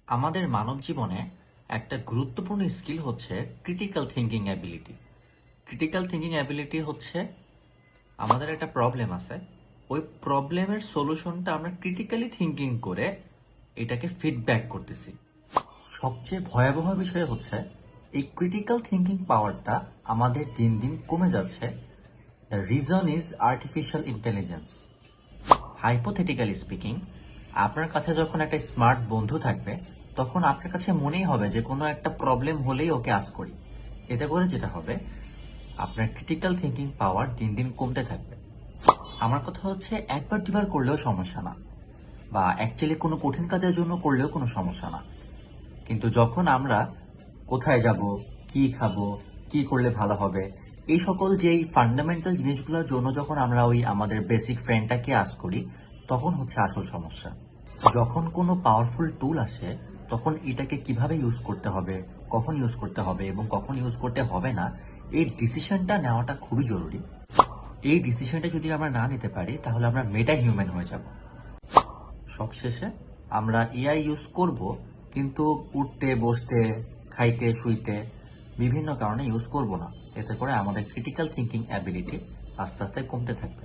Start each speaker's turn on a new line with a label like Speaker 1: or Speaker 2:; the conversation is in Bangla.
Speaker 1: আমাদের মানব জীবনে একটা গুরুত্বপূর্ণ স্কিল হচ্ছে critical thinking ability. Critical thinking ability হচ্ছে আমাদের একটা প্রবলেম আছে, ওই প্রবলেমের সলিউশনটা আমরা ক্রিটিক্যালি থিঙ্কিং করে এটাকে ফিডব্যাক করতেছি। সবচেয়ে ভয়াবহ বিষয় হচ্ছে এই ক্রিটিক্যাল থিঙ্কিং পাওয়ারটা আমাদের দিন দিন কমে যাচ্ছে। The reason is artificial intelligence. Hypothetically speaking, আপনার কাছে যখন একটা স্মার্ট বন্ধু থাকবে তখন আপনার কাছে মনেই হবে যে কোনো একটা প্রবলেম হলেই ওকে আস্ক করি। এতে করে যেটা হবে, আপনার ক্রিটিক্যাল থিঙ্কিং পাওয়ার দিন দিন কমতে থাকবে। আমার কথা হচ্ছে একবার দুবার করলেও সমস্যা না, বা অ্যাকচুয়ালি কোনো কঠিন কাজের জন্য করলেও কোনো সমস্যা না। কিন্তু যখন আমরা কোথায় যাব, কি খাবো, কি করলে ভালো হবে, এই সকল যেই ফান্ডামেন্টাল জিনিসগুলোর জন্য যখন আমরা ওই আমাদের বেসিক ফ্রেন্ডটাকে আস্ক করি, তখন হচ্ছে আসল সমস্যা। যখন কোনো পাওয়ারফুল টুল আসে তখন এটাকে কিভাবে ইউজ করতে হবে, কখন ইউজ করতে হবে এবং কখন ইউজ করতে হবে না, এই ডিসিশনটা নেওয়াটা খুবই জরুরি। এই ডিসিশনটা যদি আমরা না নিতে পারি তাহলে আমরা মেটা হিউম্যান হয়ে যাব। সবশেষে আমরা এআই ইউজ করব, কিন্তু উঠতে বসতে, খাইতে শুইতে বিভিন্ন কারণে ইউজ করব না। এতে করে আমাদের ক্রিটিক্যাল থিঙ্কিং অ্যাবিলিটি আস্তে আস্তে কমতে থাকবে।